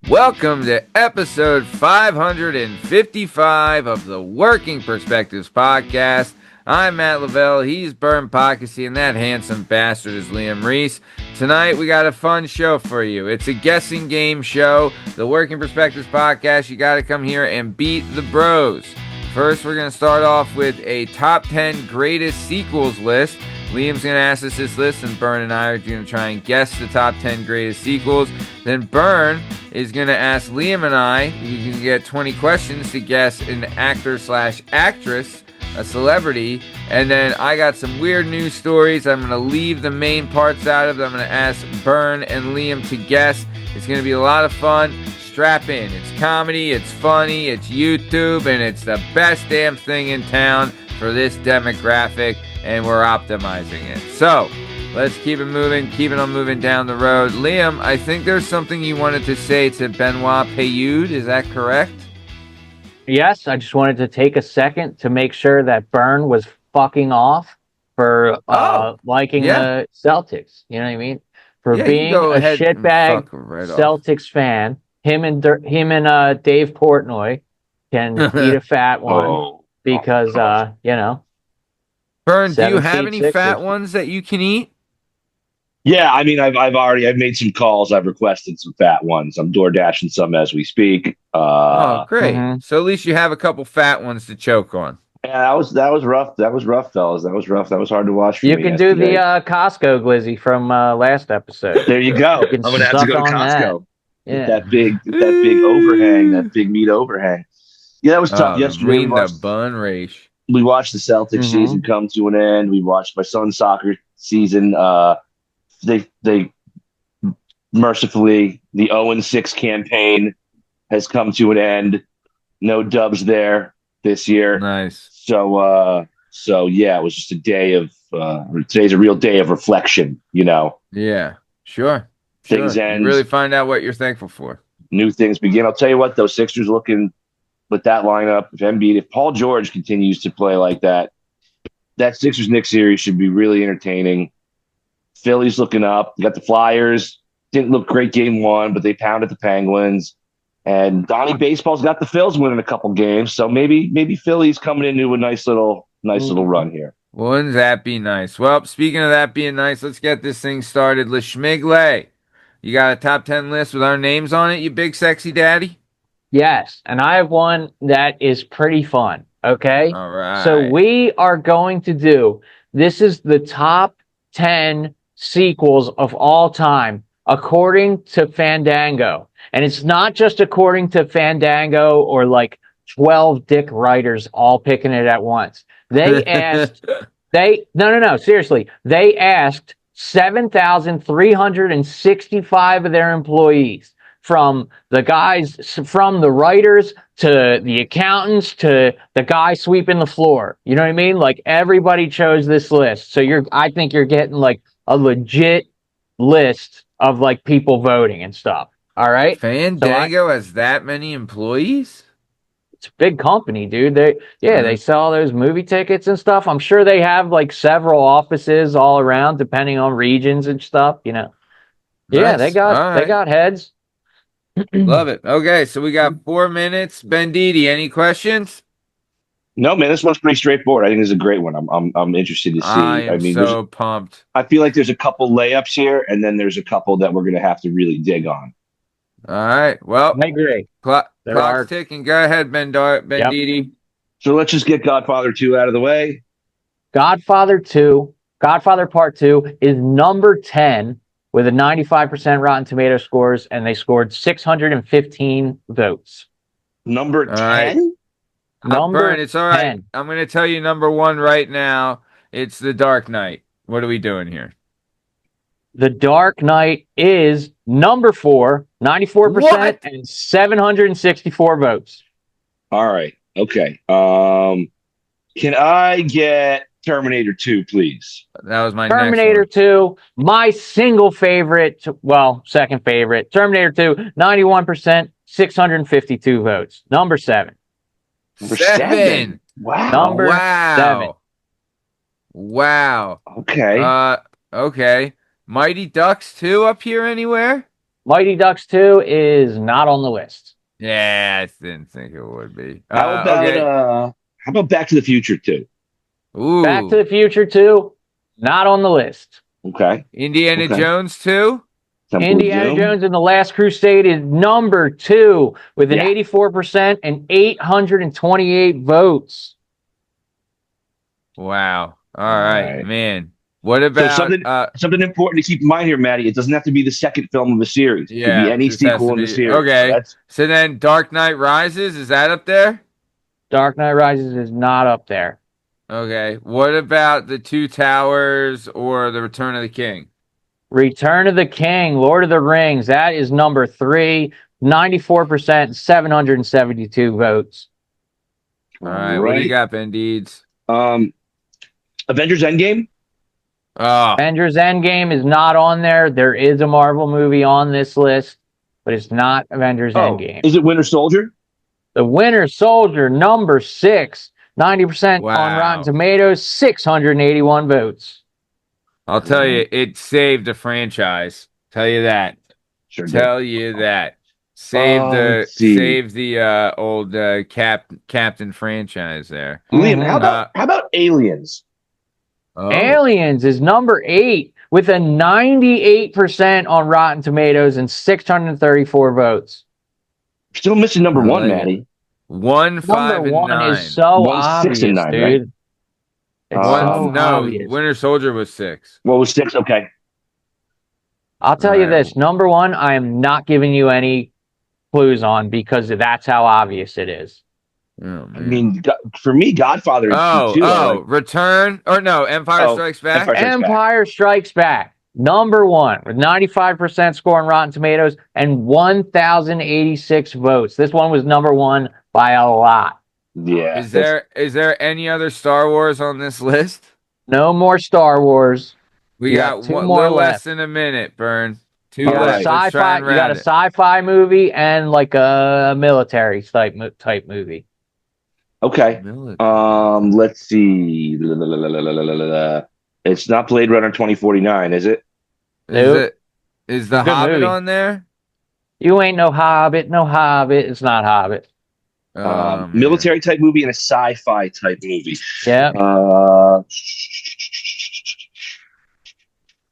Welcome to episode 555 of the Working Perspectives podcast. I'm Matt Lavelle, he's Bern Pockasy, and that handsome bastard is Liam Reese. Tonight we got a fun show for you. It's a guessing game show. The Working Perspectives podcast, you got to come here and beat the bros. First, we're going to start off with a top 10 greatest sequels list. Liam's going to ask us this list, and Bern and I are going to try and guess the top 10 greatest sequels. Then Bern is going to ask Liam and I, you can get 20 questions to guess an actor/actress, a celebrity, and then I got some weird news stories. I'm going to leave the main parts out of it. I'm going to ask Bern and Liam to guess. It's going to be a lot of fun. Strap in. It's comedy, it's funny, it's YouTube, and it's the best damn thing in town for this demographic, and we're optimizing it. So, let's keep it moving, keep it on moving down the road. Liam, I think there's something you wanted to say to Benoit Payoud. Is that correct? Yes, I just wanted to take a second to make sure that Bern was fucking off for liking the Celtics. You know what I mean? For being a shitbag Celtics fan. Him and Dave Portnoy can eat a fat one because you know. Bern, do you have any fat ones that you can eat? Yeah, I mean, I've made some calls. I've requested some fat ones. I'm door dashing some as we speak. Great. Mm-hmm. So at least you have a couple fat ones to choke on. Yeah, that was rough. That was rough, fellas. That was rough. That was hard to watch. You can do the Costco glizzy from last episode. There you go. I'm gonna have to go to Costco. Yeah. That big overhang, that big meat overhang. Yeah, that was tough yesterday. The bun race. We watched the Celtics season come to an end. We watched my son's soccer season. They mercifully, the 0-6 campaign has come to an end. No dubs there this year. Nice. So yeah, it was just a day of today's a real day of reflection, you know. Yeah, sure. Things end. You really find out what you're thankful for. New things begin. I'll tell you what, those Sixers looking with that lineup, if Paul George continues to play like that, that Sixers-Knicks series should be really entertaining. Philly's looking up. You got the Flyers. Didn't look great game one, but they pounded the Penguins. And Donnie Baseball's got the Phils winning a couple games, so maybe Philly's coming into a nice little run here. Wouldn't that be nice? Well, speaking of that being nice, let's get this thing started. LeSchmigle, you got a top 10 list with our names on it, you big sexy daddy? Yes, and I have one that is pretty fun, okay? All right. So we are going to do, this is the top 10 sequels of all time, according to Fandango. And it's not just according to Fandango or like 12 dick writers all picking it at once. They asked, no, seriously. They asked 7,365 of their employees, from the writers to the accountants to the guy sweeping the floor. You know what I mean? Like, everybody chose this list. So I think you're getting like a legit list of like people voting and stuff. All right. Fandango has that many employees? It's a big company, dude. They sell those movie tickets and stuff. I'm sure they have like several offices all around, depending on regions and stuff, you know. Nice. Yeah, they got heads. Love it. Okay, so we got 4 minutes. Benditi, any questions? No, man, this one's pretty straightforward. I think this is a great one. I'm interested to see. I mean, so pumped. I feel like there's a couple layups here, and then there's a couple that we're going to have to really dig on. All right. Well, I agree. Clock's ticking. Go ahead, Benditi. Yep. So let's just get Godfather 2 out of the way. Godfather Part 2 is number 10 with a 95% Rotten Tomato scores, and they scored 615 votes. Number 10? Right. Bern, it's all right. 10. I'm going to tell you number 1 right now. It's The Dark Knight. What are we doing here? The Dark Knight is number 4, 94%, and 764 votes. All right. Okay. Can I get Terminator 2, please? That was my Terminator next one. 2, my single favorite, well, second favorite. Terminator 2, 91%, 652 votes. Number 7. Number 7. Wow. Number 7. Wow. Okay. Uh, okay. Mighty Ducks 2 up here anywhere? Mighty Ducks 2 is not on the list. Yeah, I didn't think it would be. How Okay. about Back to the Future too? Back to Ooh. the Future 2, not on the list. Okay. Indiana Okay. Jones 2? Temple of Indiana Doom. Jones and the Last Crusade is number 2 with an Yeah. 84% and 828 votes. Wow. All All right, right. man. What So about something important to keep in mind here, Maddie. It doesn't have to be the second film of a series. It could be yeah, any this has to sequel in the be series. So okay. that's So then Dark Knight Rises, is that up there? Dark Knight Rises is not up there. Okay. What about The Two Towers or The Return of the King? Return of the King, Lord of the Rings, that is number 3, 94%, 772 votes. All all right. What do you right. got, Ben Deeds? Um, Avengers Endgame. Oh, Avengers Endgame is not on there. There is a Marvel movie on this list, but it's not Avengers Oh, Endgame. is it Winter Soldier? The Winter Soldier, number 6, 90% on Rotten wow. Tomatoes, 681 votes. I'll tell you, it saved the franchise. Tell you that. Sure did. Tell you that. Save Let's see. the old Captain franchise there. Liam, Mm-hmm. how about Aliens? Oh, Aliens is number 8 with a 98% on Rotten Tomatoes and 634 votes. Still missing number I one, like it. Maddie. 1, Number 5, and 1 is 9. so 1, 6, and obvious, 9, right? dude. It's Um, so No, obvious. Winter Soldier was 6. what was 6? Okay. I'll All tell you right. this. Number 1, I am not giving you any clues on because that's how obvious it is. Oh I man. mean, for me, Godfather and T2 are like, Return or no, Empire oh, Strikes Back. Empire Strikes Back. Empire Strikes Back, number 1 with 95% score on Rotten Tomatoes and 1,086 votes. This one was number 1 by a lot. Yeah. Is there any other Star Wars on this list? No more Star Wars. We You got got 2 one more little less left. than a minute, Burn. You 2 All got a left. right. Let's try sci-fi. and You got round a it. sci-fi movie and like a military type movie. Okay. Military. Let's see. It's not Blade Runner 2049, is it? Is Nope. it is It's a the good Hobbit movie. on there? You ain't no Hobbit. No Hobbit. It's not Hobbit. Oh man. Military type movie and a sci-fi type movie. Yeah.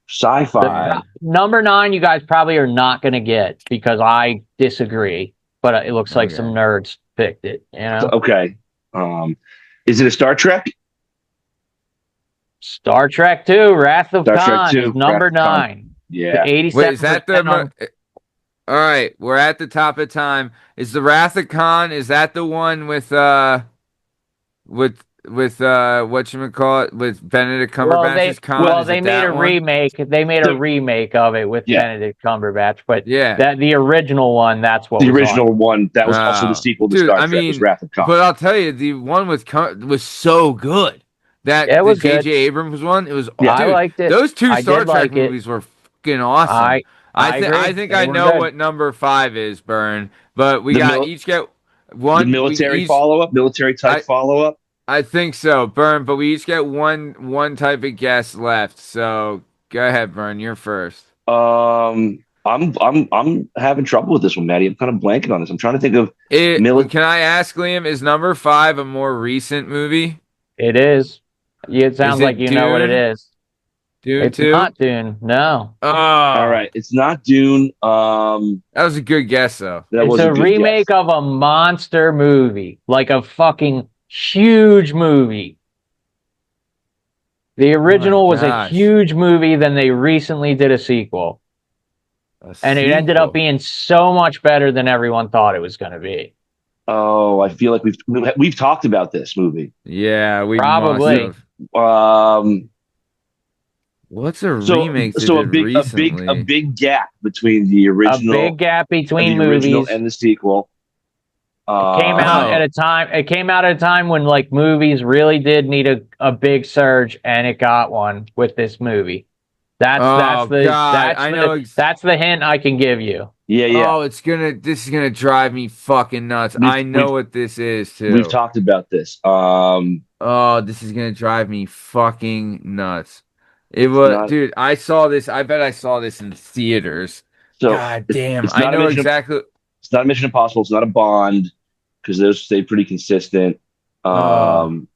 Sci-fi. Number 9, you guys probably are not going to get because I disagree. But it looks like some Okay. nerds picked it. You know, Okay. Is it a Star Trek? Star Trek 2, Wrath of Star Trek Khan 2, is number Wrath of Khan. 9. Yeah. Wait, is that 87% the on. all right, we're at the top of time. Is the Wrath of Khan, is that the one with whatchamacallit with Benedict Cumberbatch's Khan? Well, Is they it made that a one? remake. They made a The- remake of it with Yeah. Benedict Cumberbatch, but Yeah. that the original one, that's what The was original on. one that was also the Oh, sequel to dude, Star I Trek was mean, Wrath of Khan. but I'll tell you, the one with was so good. That Yeah, it the was good. J.J. Abrams one, it was. Yeah. I Dude, liked it. those 2 I Star did Trek like it. movies were fucking awesome. I agree. I think They I were know good. what number 5 is, Burn. But we The got mil- each get the one. We military each. follow-up, military type I follow-up. I think so, Burn. But we each get one type of guess left. So go ahead, Burn. You're first. I'm having trouble with this one, Maddie. I'm kind of blanking on this. I'm trying to think of Can I ask Liam? Is number 5 a more recent movie? It is. It sounds Is like it you know what it Dune? is. Dune It's 2? not Dune. No. Oh, All right, it's not Dune. that was a good guess, though. That It's was a a good remake guess. of a monster movie, like a fucking huge movie. The original was a gosh. huge movie, then they recently did a sequel. And it ended up sequel. being so much better than everyone thought it was going to be. Oh, I feel like we've talked about this movie. Yeah, we Probably. must have. What's a So remake they so did recently? a big gap between the A original, big gap between the original movies. and the sequel. It came out Oh. at a time. It came out at a time when like movies really did need a big surge, and it got one with this movie. That's Oh, the God, that's I the know that's the hint I can give you. Yeah. Oh, this is gonna drive me fucking nuts. I know what this is too. We've talked about this. Oh, this is gonna drive me fucking nuts. It It's was, not. dude. I saw this. I bet I saw this in theaters. So God it's damn, it's I not a know mission. exactly. It's not a Mission Impossible. It's not a Bond because those stay pretty consistent. Oh, Um,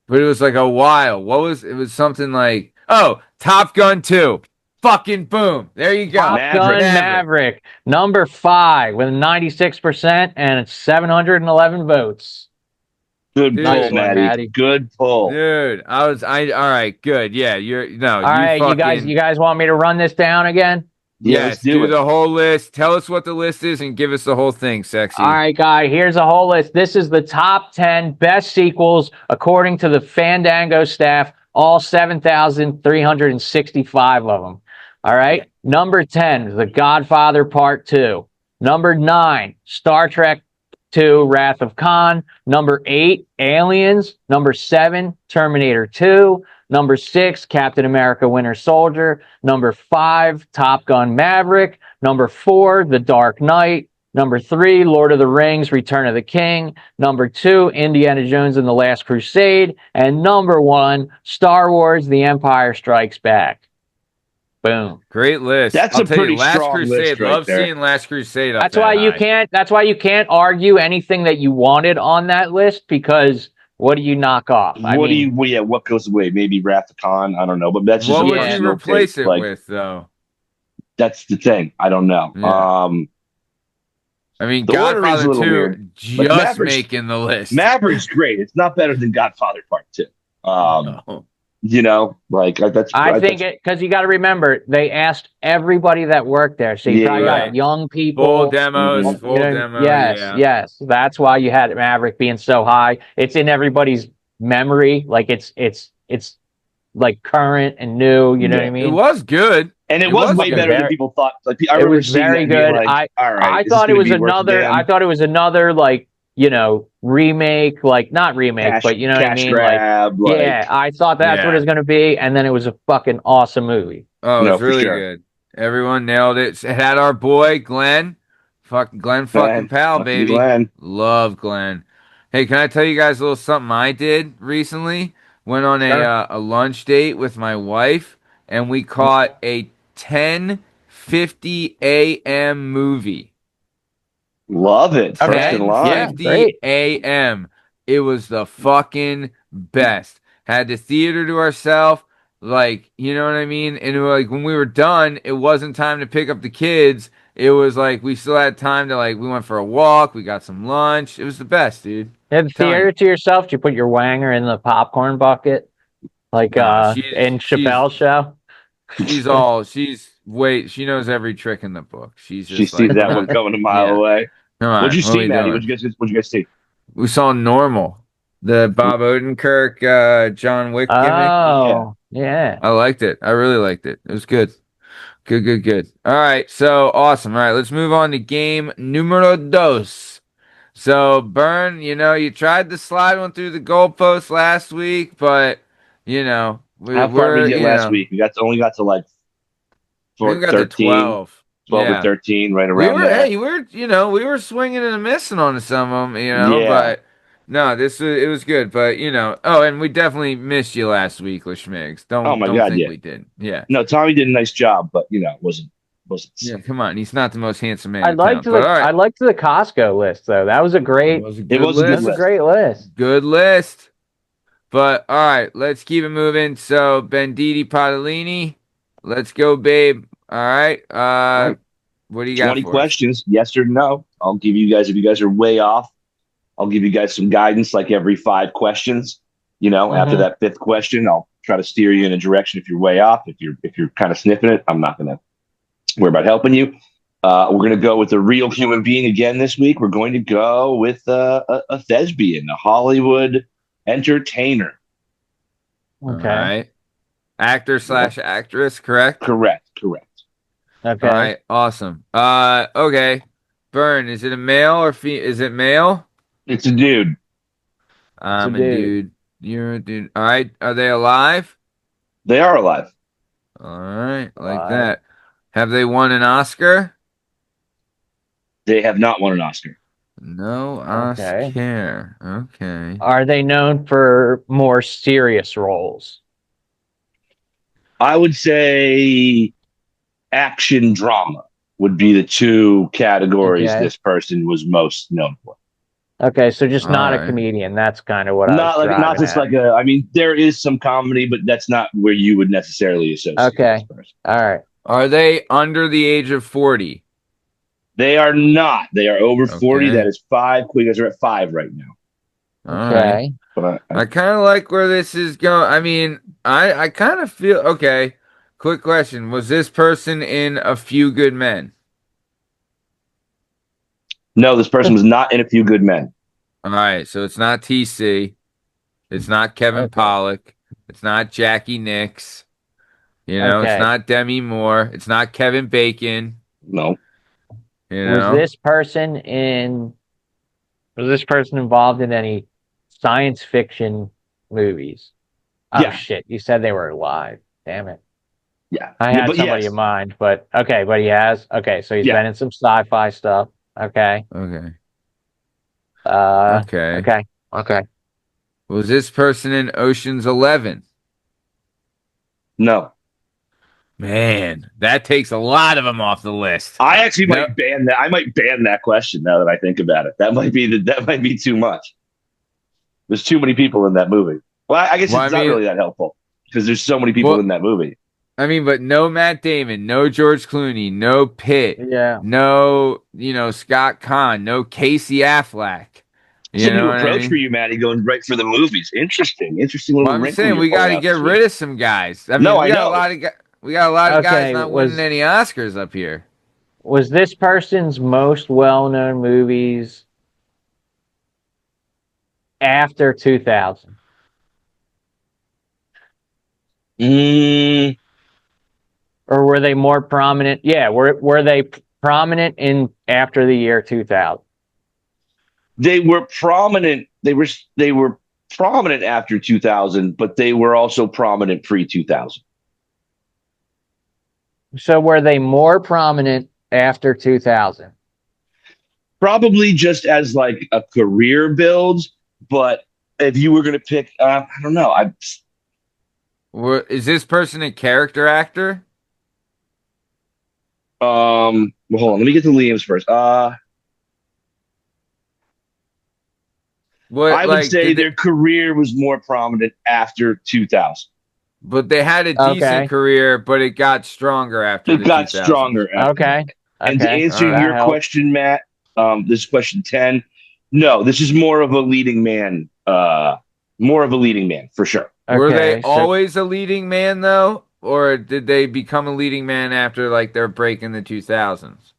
but it was like a while. What was it? Was something like, oh, Top Gun 2. Fucking boom. There you go. Top Maverick. Gun Maverick. Maverick, number 5 with 96% and it's 711 votes. Good Nice pull, Dude, one, Maddie. Maddie. Good pull. dude. All right, good. Yeah, you're, no, All you right, you fucking, guys want me to run this down again? Yeah, let's yes, do do it. the whole list. Tell us what the list is and give us the whole thing, All sexy. right, guy, here's a whole list. This is the top 10 best sequels according to the Fandango staff, all 7,365 of them. All right. Number 10, The Godfather Part 2. Number 9, Star Trek 2, Wrath of Khan. Number 8, Aliens. Number 7, Terminator 2. Number 6, Captain America Winter Soldier. Number 5, Top Gun Maverick. Number 4, The Dark Knight. Number 3, Lord of the Rings, Return of the King. Number 2, Indiana Jones and the Last Crusade. And number 1, Star Wars, The Empire Strikes Back. Boom. Great list. That's I'll a tell you, pretty Last strong list Crusade. right Love there. seeing Last Crusade up That's that why you high. can't argue anything that you wanted on that list because what do you knock off? I What do mean, you? Well, yeah, what goes away? Maybe Wrath of Khan. I don't know, but that's just a What would Yeah. you personal replace taste. it Like with, though? that's the thing. I don't know. Yeah. I mean, The ordering's a Godfather little 2 weird. Like just making the list. Maverick's great. It's not better than Godfather Part Two. No. That's I think it because you got to remember they asked everybody that worked there, so you Yeah, probably right. got young Full people. demos, Mhm. full demo, Yes, yeah. yes. That's why you had Maverick being so high. It's in everybody's memory, like it's like current and new. You know what I Yeah. It mean? was good. And it It was was way Fucking better good. than very. people thought. Like I It remember was seeing that very and being good. like, "All right, I is this thought it going to was be worth a another. I damn thought it was another like remake, like not remake, but you know what I cash mean, like. grab?" Yeah, Like, I thought that's what Yeah. it's going to be, and then it was a fucking awesome movie. Oh, it no, was for really sure. good. Everyone nailed it. It had our boy Glenn. Glenn fucking Powell, Fucking baby. Glenn. Love Glenn. Hey, can I tell you guys a little something I did recently? Went on Sure. a lunch date with my wife, and we caught a 10:50 a.m. movie. Love it. First Okay. in Yeah, line. 10:50 great. a.m. It was the fucking best. Had the theater to ourselves, like, you know what I mean? And it was like when we were done, it wasn't time to pick up the kids. It was like we still had time to like we went for a walk, we got some lunch. It was the best, dude. You had the Telling theater you. to yourself. Did you put your wanger in the popcorn bucket, like Nah, in Chappelle's show? she knows every trick in the book. She's She just like, sees that one coming a mile yeah. away. Come What'd you on, what are see, we Maddie? doing? What'd you guys see? We saw Normal, the Bob Odenkirk, John Wick gimmick. Yeah. Oh, yeah. I liked it. I really liked it. It was good. Good, good, good. All right, so awesome. All right, let's move on to game numero dos. So, Bern, you tried to slide one through the goalpost last week, but How far did we get last we're week? Only got to like I think we got to 13, 12. 12 or Yeah. 13, right We around were, there. hey, we were swinging and missing on some of them, Yeah. but no, it was good, but oh, and we definitely missed you last week, Lashmigs. Oh Don't my don't God, think yeah. we did. Yeah, No, Tommy did a nice job, but wasn't. yeah. Come on, he's not the most handsome man I in liked town, but all I right, liked the Costco list though. That was a it great. was a It good was a good That was a list. list. great list. Good list. But all right, let's keep it moving. So Benditti Padalini, let's go, babe. All right. All right. What do you got 20 for us? questions, yes or no. I'll give you guys, if you guys are way off, I'll give you guys some guidance like every 5 questions. After Mhm. that fifth question, I'll try to steer you in a direction if you're way off. If you're kind of sniffing it, I'm not gonna worry about helping you. We're going to go with a real human being again this week. We're going to go with a thespian, a Hollywood entertainer. All Okay. right. Actor slash actress, correct? Correct. Okay. All right, awesome. Okay. Bern, is it a male or is it male? It's a dude. I'm a dude. dude. You're a dude. All right. Are they alive? They are alive. All right, like Alive. that. Have they won an Oscar? They have not won an Oscar. No Okay. Oscar. Okay. Are they known for more serious roles? I would say action drama would be the two categories Okay. this person was most known for. Okay, so just All not a right. comedian. That's kind of what I was Not driving just at. like a. I mean, there is some comedy, but that's not where you would necessarily associate this Okay. person. All right. Are they under the age of 40? They are not. They are over 40. That Okay. is five. You guys are at five right now. All right. Okay. But I kind of like where this is going. I mean, I kind of feel okay. Quick question. Was this person in A Few Good Men? no, this person was not in A Few Good Men. All right, so it's not TC. It's not Kevin Okay. Pollak. It's not Jackie Nix. It's Okay. not Demi Moore. It's not Kevin Bacon. No. You Was know? this person in was this person involved in any science fiction movies? Oh Yeah. shit, you said they were alive. Damn it. Yeah. I Yeah, had but somebody yes. in mind, but okay, but he has. Okay, so he's Yeah. been in some sci-fi stuff. Okay. Okay. Uh Okay. okay. Okay. Was this person in Ocean's 11? No. Man, that takes a lot of them off the list. I actually No, might ban that. I might ban that question now that I think about it. That might be too much. There's too many people in that movie. Well, I guess well, I it's not mean, really that helpful because there's so many people well, in that movie. but no Matt Damon, no George Clooney, no Pitt, Yeah. no, Scott Conn, no Casey Affleck. It's a You know new what I approach for mean? you, Maddie, going right for the movies. Interesting Well, little I'm wrinkle saying you're we got pulling to out get this rid week. of some guys. I No, mean, I know. we got a lot of guys Okay, not winning any Oscars up here. was this person's most well-known movies after 2000? Mm, Or were they more prominent? Yeah, were they prominent in after the year 2000? they were prominent. They were prominent after 2000, but they were also prominent pre 2000. So were they more prominent after 2000? Probably just as like a career build, but if you were going to pick, I don't know. Is this person a character actor? Well, hold on. Let me get to Liam's first. What I would like say did they, their career was more prominent after 2000. but they had a decent Okay. career, but it got stronger after It the got 2000s. stronger after that. Okay. And to Okay. answer All right. That your helps. question, Matt, this is question 10. No, this is more of a leading man. More of a leading man for sure. Were they Okay. So always a leading man though, or did they become a leading man after like their break in the 2000s?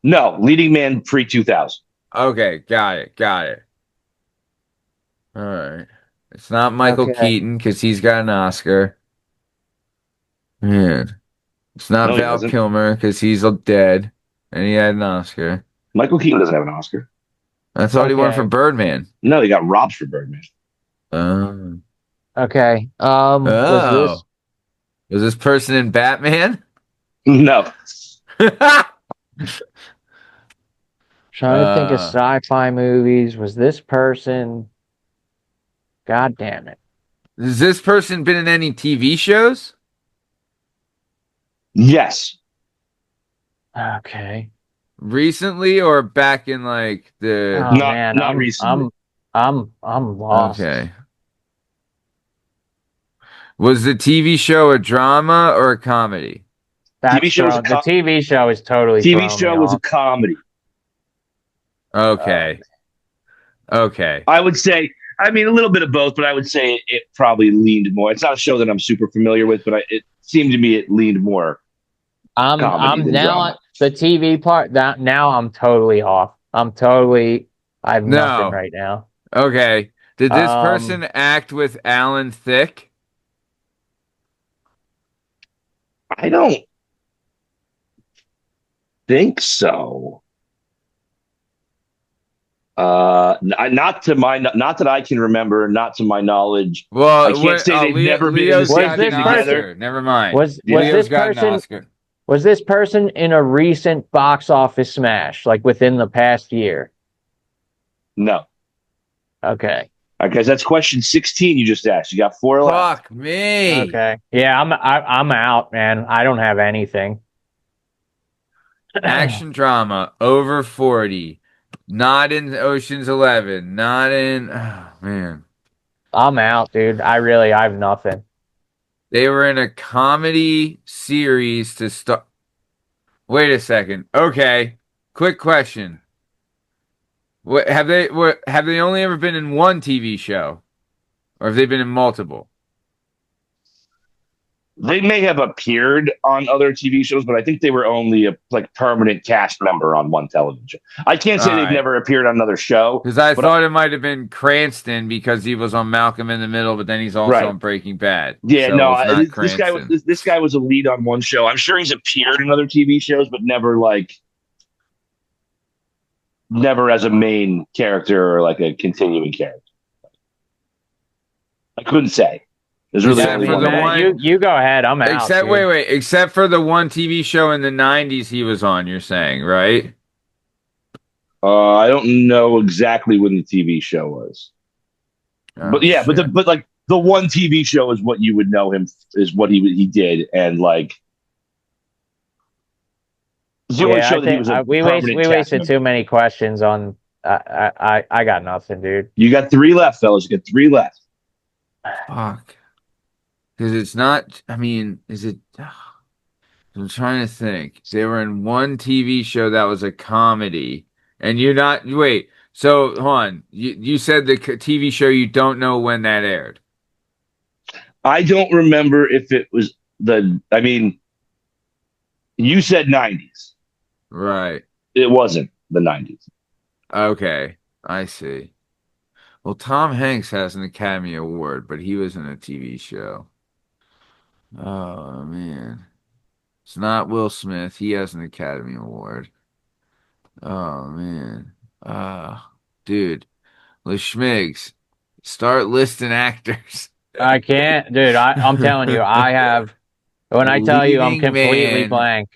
No, leading man pre 2000. Okay, got it, got it. All right. It's not Michael okay. Keaton because he's got an Oscar. Man, it's not No, he Val doesn't. Kilmer because he's dead and he had an Oscar. Michael Keaton doesn't have an Oscar. I thought he won for Okay. Birdman. No, he got robbed for Birdman. Oh. Okay. Was Oh. this Was this person in Batman? No. trying to think of sci-fi movies? Was this person? God damn it. Has this person been in any TV shows? Yes. Okay. Recently or back in like the Oh man, Not recently. I'm lost. Okay. Was the TV show a drama or a comedy? That's TV show was the TV show is totally TV throwing me show was a off. comedy. Okay. Okay. I would say, I mean, a little bit of both, but I would say it probably leaned more. It's not a show that I'm super familiar with, but it seemed to me it leaned more comedy I'm than now drama. the TV part that now I'm totally off. I have nothing No. right now. Okay. Did this Um, person act with Alan Thicke? I don't think so. Not that I can remember, not to my knowledge. Well, I can't say they've never been in the Leo's same got thing an together. Oscar. Never mind. Was Leo's this got an person Oscar. was this person in a recent box office smash, like within the past year? No. Okay. All right, guys, that's question 16 you just asked. You got 4 left. Fuck me. Okay. Yeah, I'm out, man. I don't have anything. Action drama over 40. Not in Ocean's 11. Not in. Oh, man. I'm out, dude. I have nothing. They were in a comedy series to start. Wait a second. Okay. Quick question. Have they only ever been in one TV show? Or have they been in multiple? They may have appeared on other TV shows, but I think they were only a like permanent cast member on one television show. I can't All say they've right. never appeared on another show, Because I but thought it might have been Cranston because he was on Malcolm in the Middle, but then he's also right. on Breaking Bad. Yeah, So no, it's not this guy was Cranston. this guy was a lead on one show. I'm sure he's appeared in other TV shows, but never as a main character or like a continuing character. I couldn't say. There's really Except only for one. the Matt, one. you go ahead. I'm out, Except dude. wait. Except for the one TV show in the '90s he was on. You're saying, right? I don't know exactly when the TV show was, but Oh yeah, shit. but like the one TV show is what you would know him is what he did, and like it's the only Yeah, I show that he think was a we permanent cast wasted member. too many questions on. I got nothing, dude. You got 3 left, fellas. You got 3 left. Fuck. Because it's not. I mean, is it? I'm trying to think. They were in one TV show that was a comedy, and you're not. Wait. So, hold on. You said the TV show you don't know when that aired. I don't remember if it was the. I mean, you said 90s. Right. It wasn't the 90s. Okay. I see. Well, Tom Hanks has an Academy Award, but he was in a TV show. Oh man. It's not Will Smith. He has an Academy Award. Oh man. Dude. LeSchmigs. Start listing actors. I can't, dude. I'm telling you, I have. When I tell you, I'm Leading completely man. blank.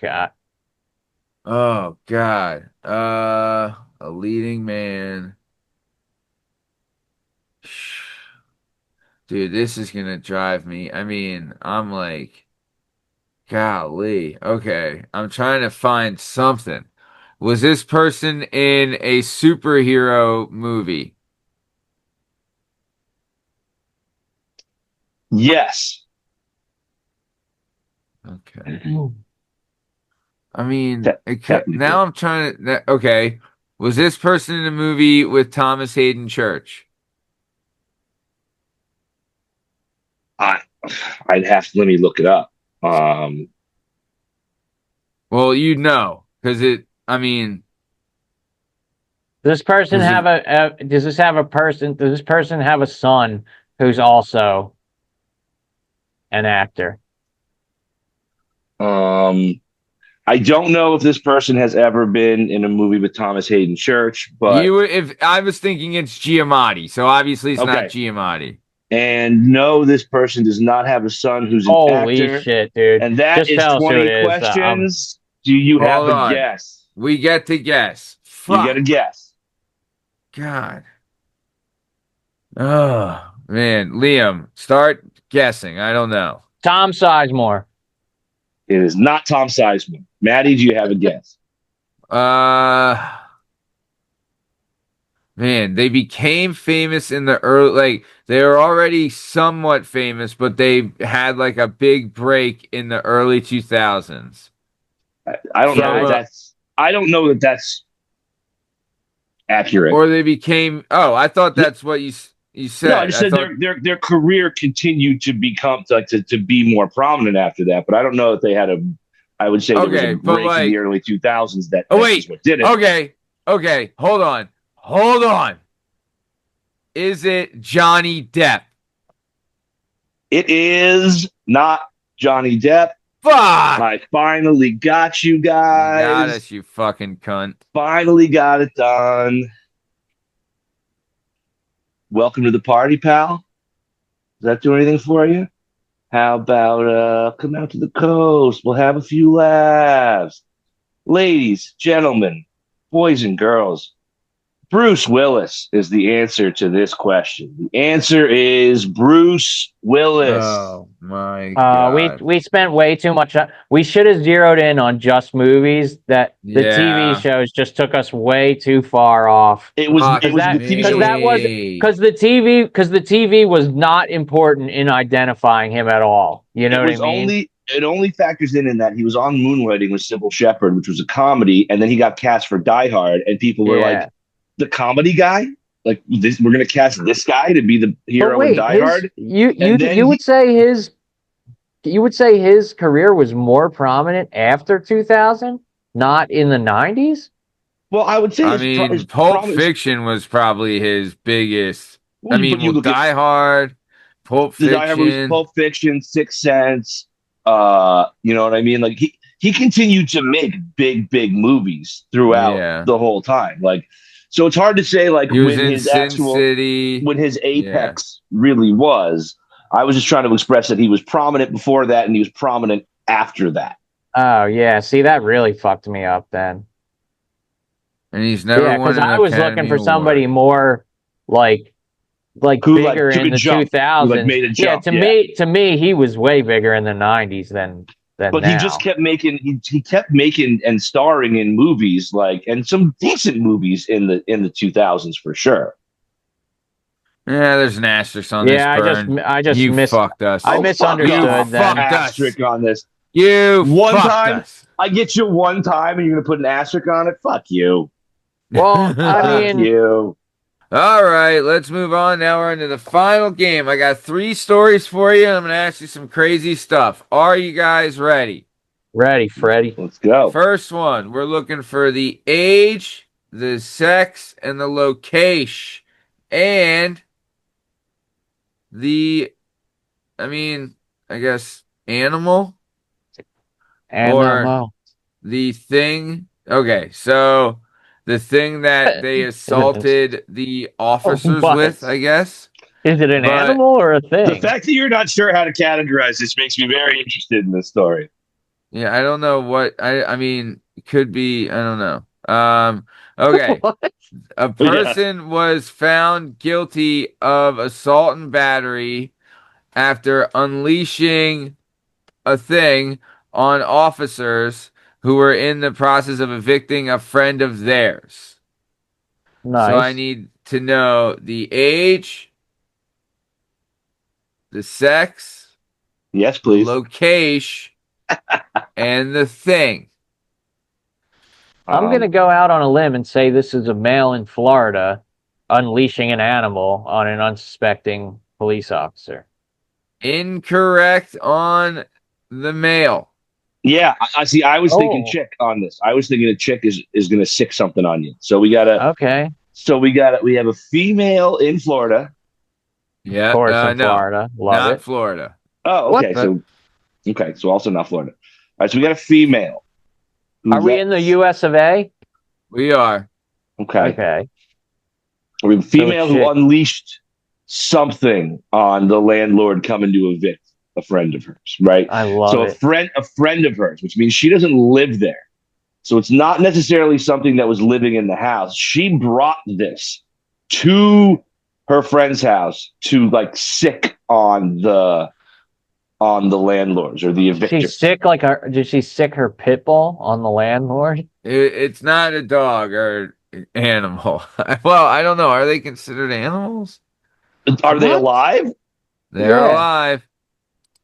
Oh God. A leading man. Dude, this is gonna drive me. I mean, I'm like, golly. Okay, I'm trying to find something. Was this person in a superhero movie? Yes. Okay. I mean, Technically. now I'm trying to. Okay. Was this person in a movie with Thomas Hayden Church? I, I'd have to let me look it up. Well, you'd know because it. I mean, Does this person because have a? Does this have a person? Does this person have a son who's also an actor? I don't know if this person has ever been in a movie with Thomas Hayden Church, but if I was thinking it's Giamatti, so obviously it's not okay. Giamatti. And no, this person does not have a son who's an Holy actor. shit, dude! And that Just is tell us who it 20 is. questions. Do you have Hold a on. guess? We get to guess. You get a Fuck. guess. God. Oh, man. Liam, start guessing. I don't know. Tom Sizemore. It is not Tom Sizemore. Maddie, do you have a guess? Uh, Man, they became famous in the early, like, they were already somewhat famous, but they had like a big break in the early 2000s. I don't know From that a, that's. I don't know that that's accurate. or they became, oh, I thought Yeah, that's what you no, I said. just I said thought, their career continued to become like to be more prominent after that, but I don't know that they had a. I would say there was a okay, but break in the like, early 2000s that oh, that is wait, what did it. okay, okay, hold on. Is it Johnny Depp? It is not Johnny Depp. Fuck! I finally got you You got guys. us, you fucking cunt. Finally got it done. Welcome to the party, pal. Does that do anything for you? How about come out to the coast? We'll have a few laughs. Ladies, gentlemen, boys and girls, Bruce Willis is the answer to this question. The answer is Bruce Willis. Oh my We god. we spent way too much. We should have zeroed in on just movies. That the TV Yeah. shows just took us way too far off. It was Fuck the TV show. me. Because the TV was not important in identifying him at all. You know It what I was mean? only factors in that he was on Moonlighting with Sybil Shepherd, which was a comedy, and then he got cast for Die Hard, and people were like, the comedy guy, like this, we're gonna cast this guy to be the hero in Die Hard. You would say his career was more prominent after 2000, not in the 90s. Well, I would say I mean, Pulp Fiction was probably his biggest. Well, I mean, you look Die Hard, Pulp the Die Hard movies, Fiction. Pulp Fiction, Sixth Sense. You know what I mean? Like he continued to make big movies throughout the whole time. Like, so it's hard to say like He was when in his Sin actual City. when his apex really was. I was just trying to express that he was prominent before that and he was prominent after that. Oh yeah, see that really fucked me up then. And he's never won because an I was Academy looking for Award. somebody more like Who, bigger in the 2000s. made a jump. To me, he was way bigger in the 90s than but now. he just kept making he kept making and starring in movies like and some decent movies in the 2000s for sure. Yeah, there's an asterisk on this. I just you missed. fucked us. I misunderstood that. Asterisk on this. You one fucked time. Us. I get you one time, and you're gonna put an asterisk on it. Fuck you. Well, I mean, you. All right, let's move on. Now we're into the final game. I got 3 stories for you. I'm going to ask you some crazy stuff. Are you guys ready? Ready, Freddie. Let's go. First one, we're looking for the age, the sex, and the location. And I guess animal? Or the thing. Okay, so the thing that they assaulted the officers with, I guess. Is it an animal or a thing? The fact that you're not sure how to categorize this makes me very interested in this story. Yeah, I don't know what I mean, it could be, I don't know. Okay. A person was found guilty of assault and battery after unleashing a thing on officers who were in the process of evicting a friend of theirs. Nice. So I need to know the age, the sex, yes, please, the location, and the thing. I'm going to go out on a limb and say this is a male in Florida unleashing an animal on an unsuspecting police officer. Incorrect on the male. Yeah, I see. I was thinking chick on this. I was thinking a chick is going to sick something on you. So we gotta. Okay. So we have a female in Florida. Yeah, of course, in Florida. Love not it. Florida. Oh, okay. So also not Florida. All right. So we got a female. Are we in the U.S. of A? We are. Okay. We have a female who unleashed something on the landlord coming to evict a friend of hers, right? I love it. So a friend of hers, which means she doesn't live there. So it's not necessarily something that was living in the house. She brought this to her friend's house to like sick on the landlords or the evictors. Did she sick her pit bull on the landlord? It's not a dog or an animal. Well, I don't know. Are they considered animals? Are they alive? They're alive.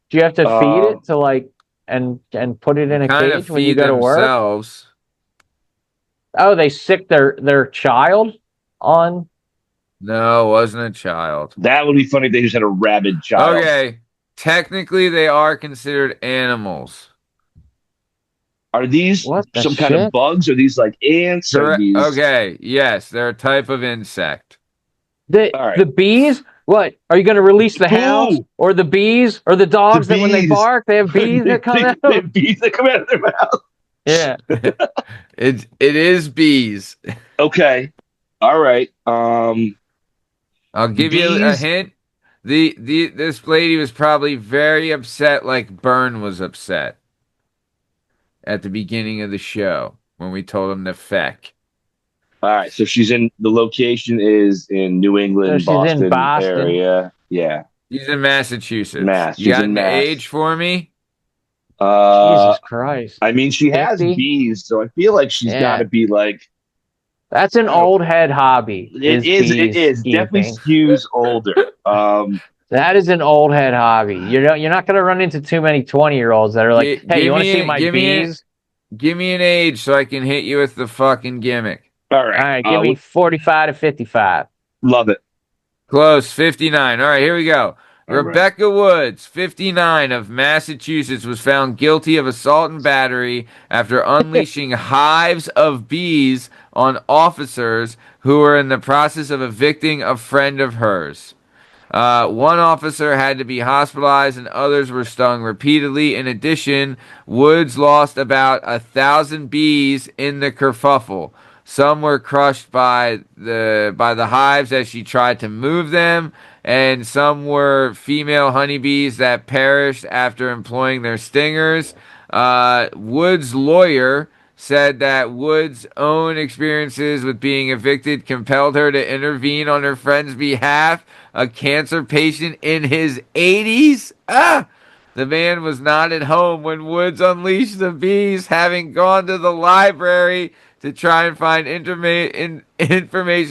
Do you have to feed it to like and put it in a cage when you go to work? Themselves. Oh, they sick their child on? No, it wasn't a child. That would be funny if they just had a rabid child. Okay. Technically, they are considered animals. Are these some kind of bugs? Are these like ants? Okay, yes, they're a type of insect. The bees? What? Are you going to release the hounds or the bees or the dogs that when they bark, they have bees that come out? They have bees that come out of their mouth. Yeah. It is bees. Okay. All right. I'll give you a hint. This lady was probably very upset, like Bern was upset at the beginning of the show when we told him to feck. All right, so she's in the location is in New So England, she's in Boston Boston. area. Yeah, She's in Massachusetts. Mass. You She's got in an Mass. age for me? Uh, Jesus Christ. I mean, she has 50? bees, so I feel like she's got Yeah. to be like. That's an I don't. old head hobby, It is is. It bees is definitely keeping. skews older. That is an old head hobby. You're not gonna run into too many 20-year-olds that are like, hey, you want to see my bees? Give me an age so I can hit you with the fucking gimmick. All All right. right, give me 45 to 55. Love it. Close, 59. All right, here we go. All right. Rebecca Woods, 59, of Massachusetts, was found guilty of assault and battery after unleashing hives of bees on officers who were in the process of evicting a friend of hers. One officer had to be hospitalized and others were stung repeatedly. In addition, Woods lost about 1,000 bees in the kerfuffle. Some were crushed by the hives as she tried to move them, and some were female honeybees that perished after employing their stingers. Woods' lawyer said that Woods' own experiences with being evicted compelled her to intervene on her friend's behalf, a cancer patient in his 80s. The man was not at home when Woods unleashed the bees, having gone to the library to try and find information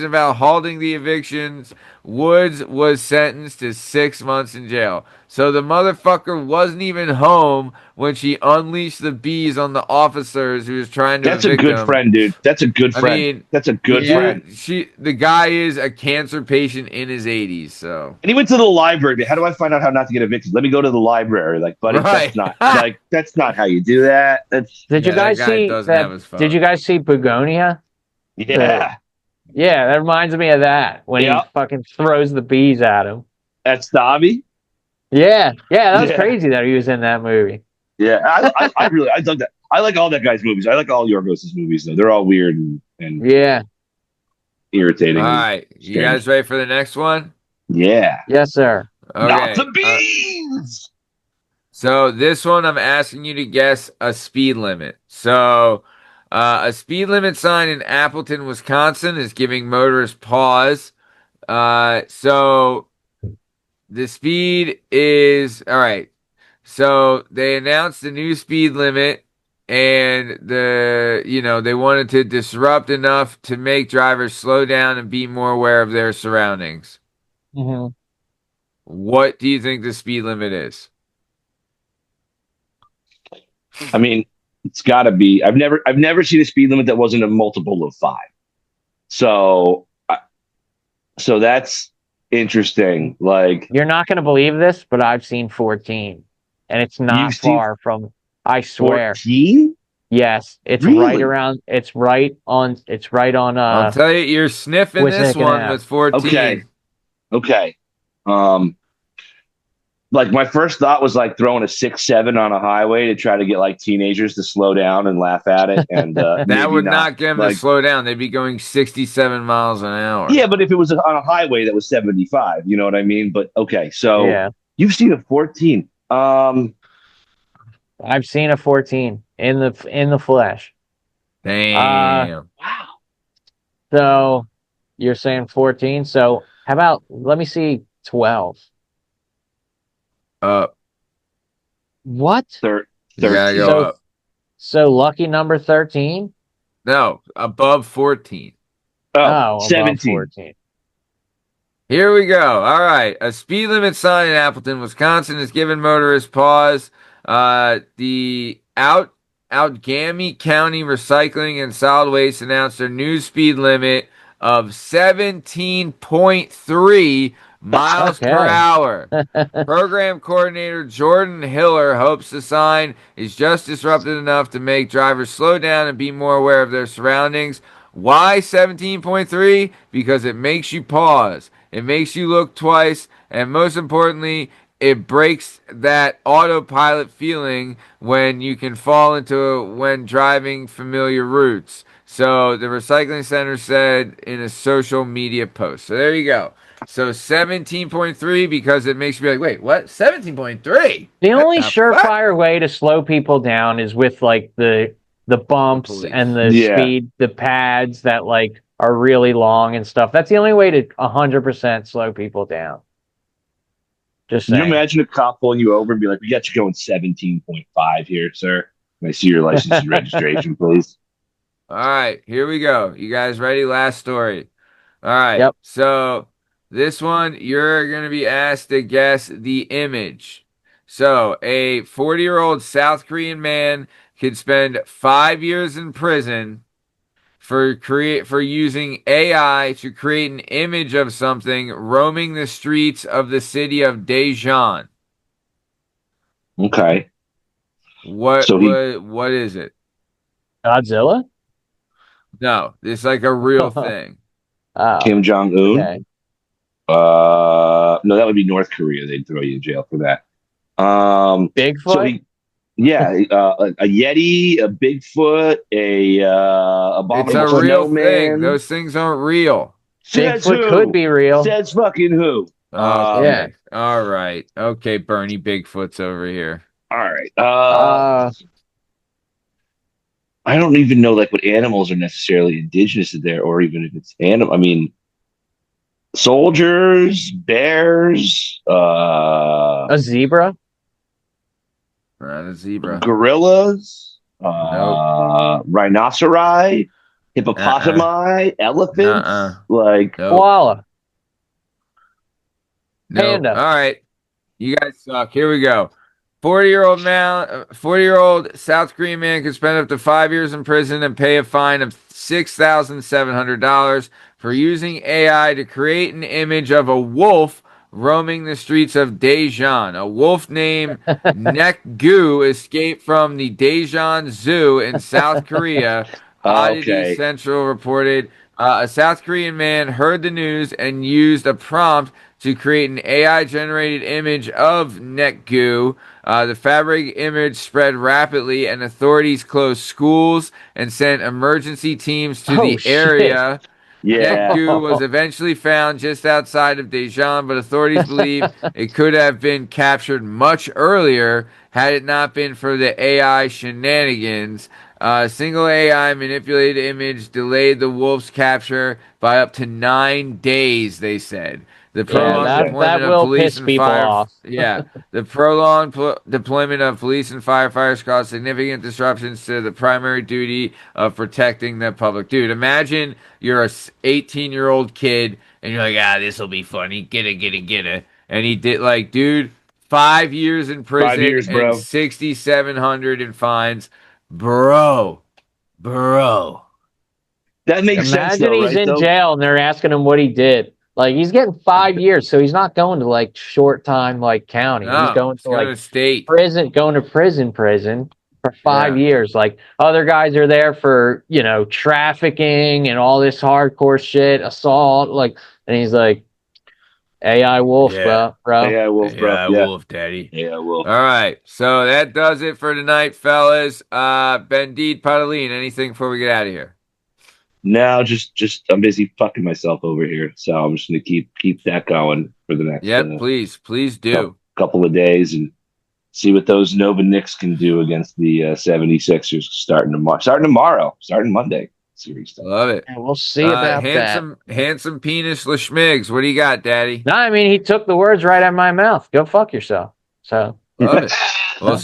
about halting the evictions. Woods was sentenced to 6 months in jail. So the motherfucker wasn't even home when she unleashed the bees on the officers who was trying to That's a evict good them. friend, dude. That's a good I friend. mean, That's a the good Yeah. friend. the guy is a cancer patient in his 80s. So And he went to the library. How do I find out how not to get evicted? Let me go to the library. Like, buddy, right, that's not how you do that. That's Did you yeah, that guys guy see doesn't that? have his Did you phone. guys see Begonia? yeah. Yeah, that reminds me of that when he Yeah. fucking throws the bees at him. That's Dobby. Yeah, that was Yeah. crazy that he was in that movie. Yeah. I love that. I like all that guy's movies. I like all Yorgos' movies though. They're all weird and Yeah, All irritating and right, you strange. guys ready for the next one? Yeah. yes, sir. Not Okay. the bees. So this one, I'm asking you to guess a speed limit. So, a speed limit sign in Appleton, Wisconsin, is giving motorists pause. So the speed is all right. So they announced the new speed limit, and they wanted to disrupt enough to make drivers slow down and be more aware of their surroundings. hmm What do you think the speed limit is? I mean, it's got to be. I've never seen a speed limit that wasn't a multiple of 5. So, so that's interesting. Like You're not going to believe this, but I've seen 14, and it's not you've seen far from. I swear. 14? Yes, it's Really? right around. It's right on. It's right on. I'll tell you, you're sniffing this Wissahickon one Ave. with 14. Okay. Like my first thought was like throwing a 6-7 on a highway to try to get like teenagers to slow down and laugh at it, and That would not get them to like slow down. They'd be going 67 miles an hour. yeah, but if it was on a highway that was 75, you know what I mean? But okay, so Yeah, you've seen a 14. I've seen a 14 in the flesh. Damn. Wow. So you're saying 14. So how about let me see 12. What? Thir- You gotta 13. go So up. so lucky number 13? No, above 14. Oh, Oh, above 17. 14. Here we go. All right. A speed limit sign in Appleton, Wisconsin is giving motorists pause. The Outgamy County Recycling and Solid Waste announced their new speed limit of 17.3 miles per Okay. hour. Program coordinator Jordan Hiller hopes the sign is just disruptive enough to make drivers slow down and be more aware of their surroundings. Why 17.3? Because it makes you pause. It makes you look twice. And most importantly, it breaks that autopilot feeling when you can fall into when driving familiar routes. So the recycling center said in a social media post. So there you go. So 17.3 because it makes me like, wait, what? 17.3? The What only the fuck? surefire way to slow people down is with like the bumps police. and the Yeah. speed, the pads that like are really long and stuff. That's the only way to 100% slow people down. Just Can you saying. imagine a cop pulling you over and be like, "We got you going 17.5 here, sir. Can I see your license and registration, please?" All right, here we go. You guys ready? Last story. All right. Yep. So this one, you're going to be asked to guess the image. So a 40-year-old South Korean man could spend 5 years in prison for using AI to create an image of something roaming the streets of the city of Daejeon. Okay. What So he what what is it? Godzilla? No, it's like a real thing. Oh, Kim Jong Un. okay. No, that would be North Korea. They'd throw you in jail for that. So Bigfoot? yeah, a Yeti, a Bigfoot, a It's abominable a real thing. snowman. Those things aren't real. Says Bigfoot who? could be real. Says fucking who? Yeah. Okay. All right. Okay, Bernie Bigfoot's over here. All right. Uh, I don't even know like what animals are necessarily indigenous to there, or even if it's animal. I mean, soldiers, bears, a zebra? Not a zebra. gorillas, Nope. rhinoceri, hippopotami, elephants. Nuh-uh. Like, Nope. Koala? Nope. Panda. All right. You guys suck. Here we go. 40-year-old South Korean man could spend up to 5 years in prison and pay a fine of $6,700 for using AI to create an image of a wolf roaming the streets of Daejeon. A wolf named Nek-gu escaped from the Daejeon Zoo in South Korea. Oddity okay. Central reported a South Korean man heard the news and used a prompt to create an AI-generated image of Nek-gu. The fabric image spread rapidly, and authorities closed schools and sent emergency teams to the area. Yeah. Nek-gu was eventually found just outside of Daejeon, but authorities believe it could have been captured much earlier had it not been for the AI shenanigans. Single AI manipulated image delayed the wolf's capture by up to 9 days, they said. The prolonged that deployment of will police piss and people fire, off. the prolonged deployment of police and firefighters caused significant disruptions to the primary duty of protecting the public. Dude, imagine you're a 18-year-old kid and you're like, this will be funny, get it, and he did like, dude, 5 years in prison 5 years, and bro. 6,700 in fines, bro. That makes sense, Imagine though, he's right? in Though. jail and they're asking him what he did. Like he's getting 5 years, so he's not going to like short time like county. He's No, going it's to going like to state. going to prison for 5 years. Yeah. Like other guys are there for, trafficking and all this hardcore shit, assault, like, and he's like, AI wolf, Yeah. bro. AI wolf, bro. Yeah, Yeah. wolf, daddy. AI wolf. All right, so that does it for tonight, fellas. Bendid Padaline, anything before we get out of here? Now, just I'm busy fucking myself over here, so I'm just gonna keep that going for the next Yep, please do. couple of days and see what those Nova Knicks can do against the 76ers starting Monday series stuff. Love it. And we'll see about that. Handsome penis Schmigs. What do you got, Daddy? No, I mean, he took the words right out of my mouth. Go fuck yourself. So, Love it. Well,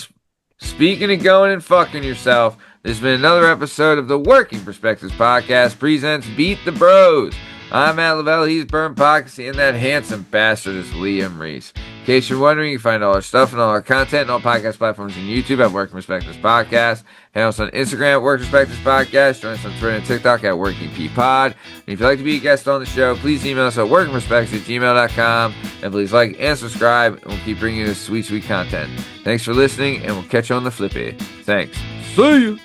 speaking of going and fucking yourself, this has been another episode of the Working Perspectives Podcast presents Beat the Bros. I'm Matt Lavelle, he's Bern Pocketsy, and that handsome bastard is Liam Reese. In case you're wondering, you can find all our stuff and all our content on all podcast platforms and YouTube at Working Perspectives Podcast. Handle us on Instagram at Working Perspectives Podcast. Join us on Twitter and TikTok at Working P Pod. And if you'd like to be a guest on the show, please email us at workingperspectives@gmail.com. And please like and subscribe, and we'll keep bringing you this sweet, sweet content. Thanks for listening, and we'll catch you on the flippy. Thanks. See you.